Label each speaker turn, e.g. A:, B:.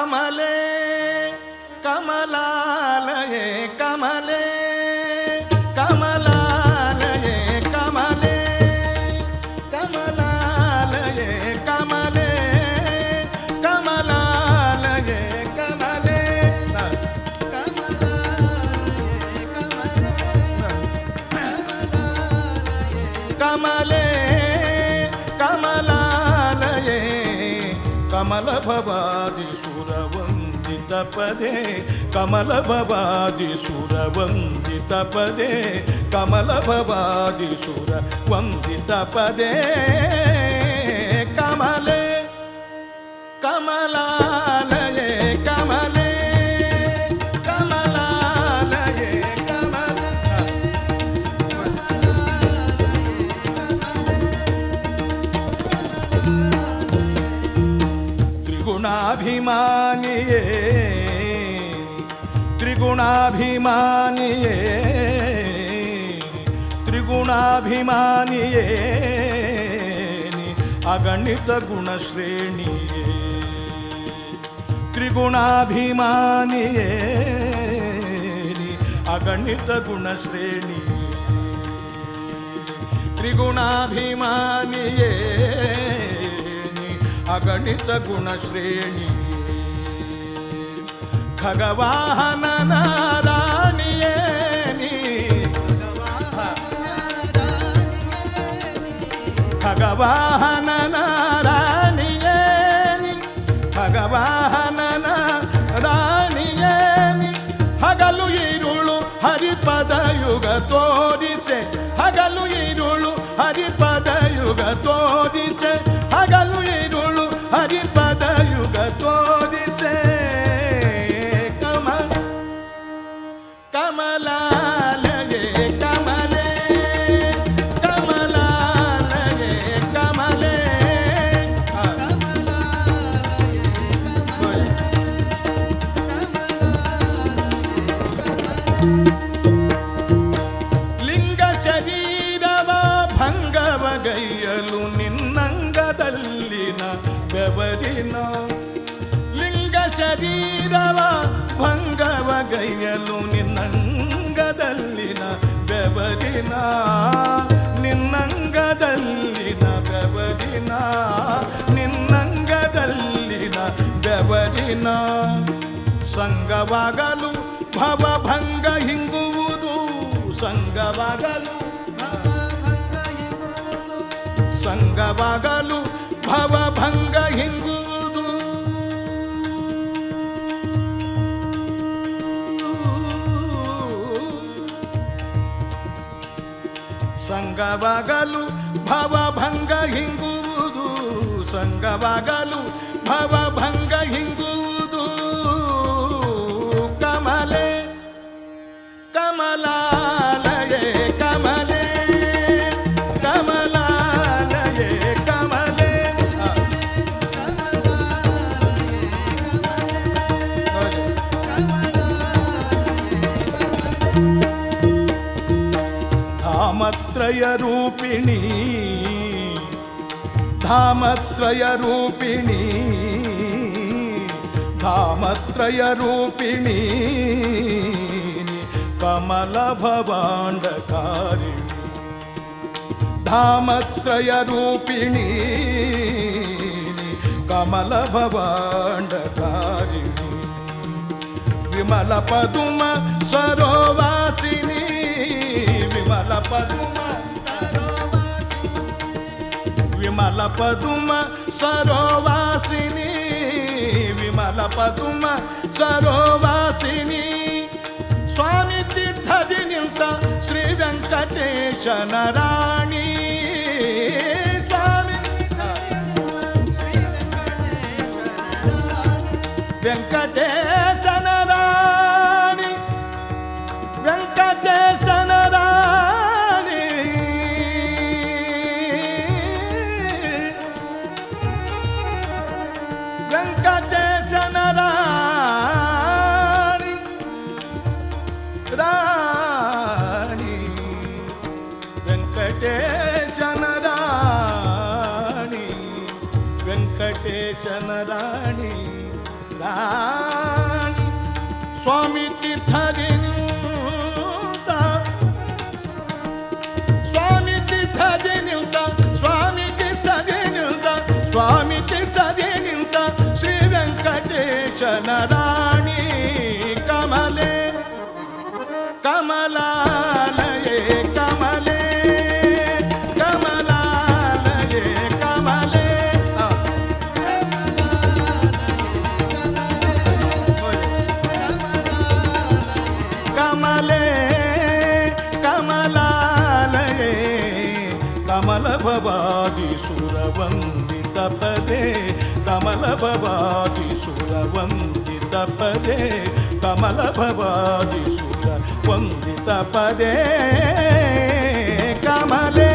A: ಕಮಲೆ ಕಮಲಾಲಯೇ ಕಮಲೆ ಕಮಲಾಲಯೇ ಕಮಲೆ ಕಮಲಾಲಯೇ ಕಮಲೆ ಕಮಲಾಲಯೇ ಕಮಲೆ ಕಮಲೆ ಕಮಲಾಲಯೇ ಕಮಲ ಭವಾದಿ ಸುರವಂದಿತ ಪದೇ ಕಮಲ ಭವಾದಿ ಸುರವಂದಿತ ಪದೇ ಕಮಲ ಭವಾದಿ ಸುರವಂದಿತ ಪದೇ ಕಮಲೆ ಕಮಲಾಲಯೇ ಕಮಲೆ ಕಮಲಾಲಯೇ ಕಮಲೆ ತ್ರಿಗುಣಾಭಿಮಾನಿಯೇ ತ್ರಿಗುಣಾಭಿಮಾನಿಯೇ ತ್ರಿಗುಣಾಭಿಮಾನಿಯೇ ಅಗಣಿತ ಗುಣಶ್ರೇಣಿಯೇ ತ್ರಿಗುಣಾಭಿಮಾನಿಯೇ ಅಗಣಿತ ಗುಣಶ್ರೇಣಿ ತ್ರಿಗುಣಾಭಿಮಾನಿಯೇ ಅಗಣಿತ ಗುಣಶ್ರೇಣಿ ಖಗವಾಹನ ನಾರಾಯಣಿಯೇ ಖಗವಾಹನ ನಾರಾಯಣಿಯೇ ಖಗವಾಹನ ನಾರಾಯಣಿಯೇ ಹಗಲು ಇರುಳು ಹರಿಪದ ಯುಗ ತೋರಿಸೆ ಹಗಲು ಇರುಳು ಹರಿಪದ ಯುಗ ತೋರಿಸೆ ಹಗಲು ಇರುಳು ಹರಿಪದ ಯುಗ ತೋರಿಸೆ ಕಮಲಾಲಯೇ ಕಮಲೆ ಕಮಲಾಲಯೇ ಕಮಲೆ ಲಿಂಗ ಶರೀರವ ಭಂಗವಗೈಯಲು ನಿನ್ನಂಗದಲ್ಲಿನ ಬೆವರಿನ ಲಿಂಗ ಶರೀರವ ಭಂಗವಗೈಯಲು ನಿನ್ನಂಗದಲ್ಲಿನ ಬೆವರಿನ ನಿನ್ನಂಗದಲ್ಲಿನ ಬೆವರಿನ ನಿನ್ನಂಗದಲ್ಲಿನ ಬೆವರಿನ ಸಂಗವಾಗಲು ಭವಭಂಗ ಹಿಂಗುವುದು ಸಂಗವಾಗಲು ಸಂಗವಾಗಲು ಭವಭಂಗ ಹಿಂಗುವುದು ಸಂಗವಾಗಲು ಭವಭಂಗ ಹಿಂಗುವುದು ಸಂಗವಾಗಲು ಭವಭಂಗ ಹಿಂಗುವುದು ಕಮಲೆ ಕಮಲಾಲಯೇ ಕಮಲೆ ಕಮಲಾಲಯೇ ಕಮಲೆ ಧಾಮತ್ರಯ ರೂಪಿಣಿ ಧಾಮತ್ರಯ ರೂಪಿಣಿ ಧಾಮತ್ರಯ ರೂಪಿಣಿ ಕಮಲ ಭವಾಂಡಕಾರಿಣಿ ಧಾಮತ್ರಯ ರೂಪಿಣಿ ಕಮಲ ಭವಾಂಡಕಾರಿಣಿ ವಿಮಲ ಪದುಮ ಸರೋವಾಸಿನಿ ವಿಮಲ ಪದುಮ ವಿಮಲ ಪದುಮ ಸರೋವಾಸಿನಿ ವಿಮಲ ಪದುಮ ಸರೋವಾಸಿನಿ ಸ್ವಾಮಿ ತೀರ್ಥದಿ ನಿಂತ ಶ್ರೀ ವೆಂಕಟೇಶನ ರಾಣಿ ಸ್ವಾಮಿ ವೆಂಕಟೇಶನ ರಾಣಿ ವೆಂಕಟೇಶನ ರಾಣಿ ವೆಂಕಟೇಶನ ರಾಣಿ ರಾಣಿ ವೆಂಕಟೇಶನ ರಾಣಿ ವೆಂಕಟೇಶನ ರಾಣಿ ರಾಣಿ ಸ್ವಾಮಿ ತೀರ್ಥಗೆ ನಿಂತ ಸ್ವಾಮಿ ತೀರ್ಥಗೆ ನಿಂತ ಸ್ವಾಮಿ ತೀರ್ಥಗೆ ನಿಂತ ಸ್ವಾಮಿ ತೀರ್ಥಗೆ ನಿಂತ ಶ್ರೀ ವೆಂಕಟೇಶನ ರಾಣಿ ಕಮಲೆ ಕಮಲಾಲಯೇ ಕಮಲೆ ಕಮಲಾಲಯೇ ಕಮಲೆ ಕಮಲೆ ಕಮಲಾಲಯೇ ಕಮಲ ಭವಾದಿ ಸುರವಂದಿತ ಪದೇ ಕಮಲ ಭವಾದಿ ಸುರವಂದಿತ ಪದೇ ಕಮಲ ಭವಾದಿ ಸುರ ವಂದಿತ ಪದೇ ಕಮಲೆ